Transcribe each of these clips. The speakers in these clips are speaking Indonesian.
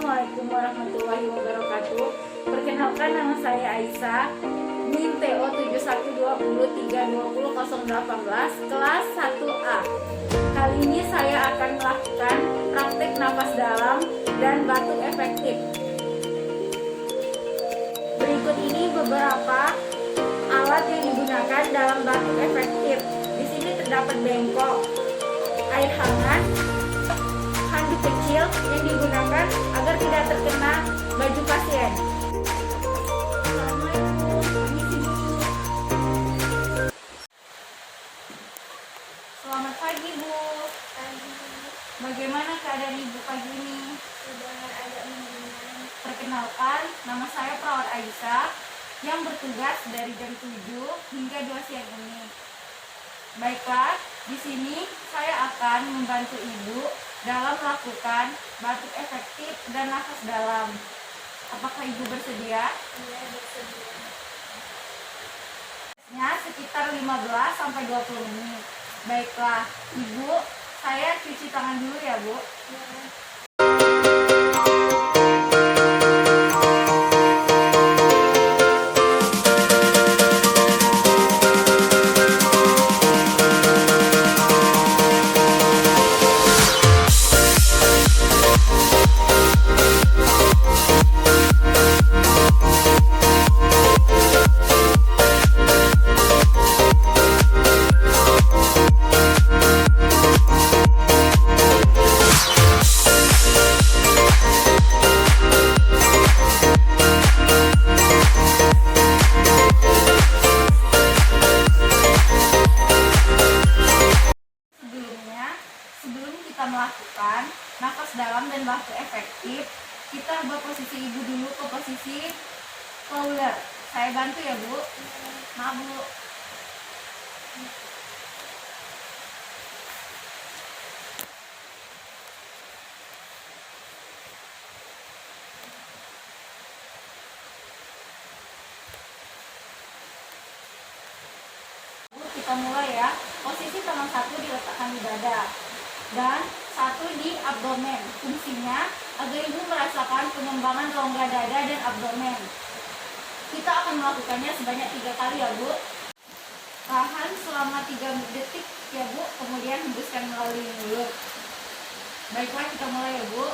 Assalamualaikum warahmatullahi wabarakatuh. Perkenalkan, nama saya Aisyah, NIM TO 7120320018, kelas 1A. Kali ini saya akan melakukan praktek napas dalam dan batuk efektif. Berikut ini beberapa alat yang digunakan dalam batuk efektif. Di sini terdapat bengkok, air hangat, handuk kecil yang digunakan agar tidak terkena baju pasien. Assalamualaikum, permisi Bu. Selamat pagi Bu. Pagi, Bagaimana keadaan Ibu pagi ini? sudah agak mendingan. Perkenalkan, nama saya Perawat Aisyah yang bertugas dari jam 7 hingga 2 siang ini. Baiklah, di sini saya akan membantu Ibu dalam melakukan batuk efektif dan nafas dalam. Apakah Ibu bersedia? Iya, bersedia. Sekitar 15 sampai 20 menit. Baiklah, Ibu, saya cuci tangan dulu ya, Bu. Ya. Sebelum kita melakukan nafas dalam dan batuk efektif, kita ubah posisi Ibu dulu ke posisi Fowler. Saya bantu ya, Bu. Maaf, Bu. Bu, kita mulai ya. Posisi tangan satu diletakkan di dada dan satu di abdomen. Fungsinya agar Ibu merasakan pengembangan rongga dada dan abdomen. Kita akan melakukannya sebanyak 3 kali ya, Bu. Tahan selama 3 detik ya, Bu. Kemudian hembuskan melalui mulut. Baiklah, kita mulai ya, Bu.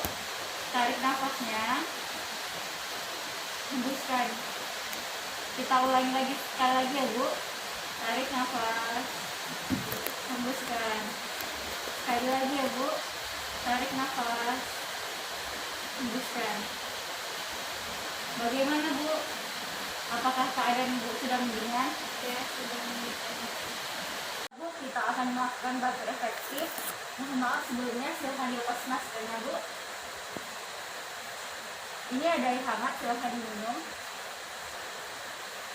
Tarik nafasnya, hembuskan. Kita ulangi lagi sekali lagi ya, Bu. Tarik nafas, hembuskan. Sekali lagi ya, Bu. Tarik nafas, hembuskan. Bagaimana, Bu? Apakah keadaan Ibu sudah mendingan? Ya, sudah mendingan. Bu, kita akan melakukan batuk efektif. Mohon maaf sebelumnya, silahkan dilepas maskernya, Bu. Ini ada air hangat, silahkan diminum.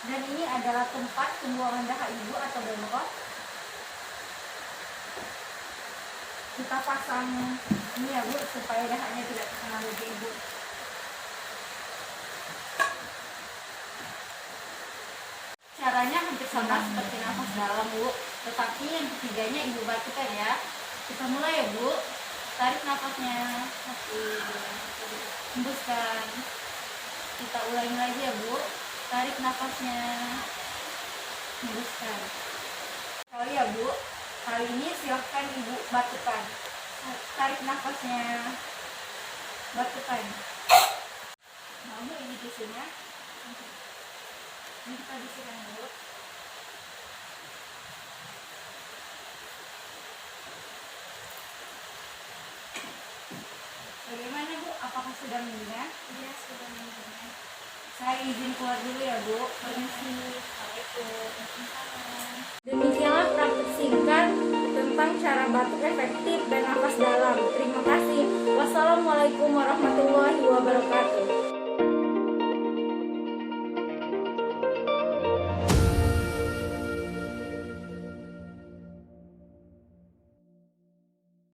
Dan ini adalah tempat pembuangan dahak Ibu atau bengkok. Kita pasang ini ya, Bu, supaya dahaknya tidak terkena baju Ibu. Caranya hampir sama seperti nafas dalam, Bu, tetapi yang ketiganya Ibu batukkan ya. Kita mulai ya, Bu. Tarik nafasnya, hembuskan. Kita ulangi lagi ya, Bu. Tarik nafasnya, hembuskan. Kali ya, Bu. Kali ini silahkan Ibu batukkan. Tarik nafasnya, batukkan. Nah, Bu, ini tisunya. Ini kita bisikan dulu. Bagaimana, Bu? Apakah sudah mendingan? Iya, sudah mendingan. Saya izin keluar dulu ya, Bu. Permisi. Waalaikumsalam. Demikianlah praktik singkat tentang cara batuk efektif dan nafas dalam. Terima kasih. Wassalamualaikum warahmatullahi wabarakatuh.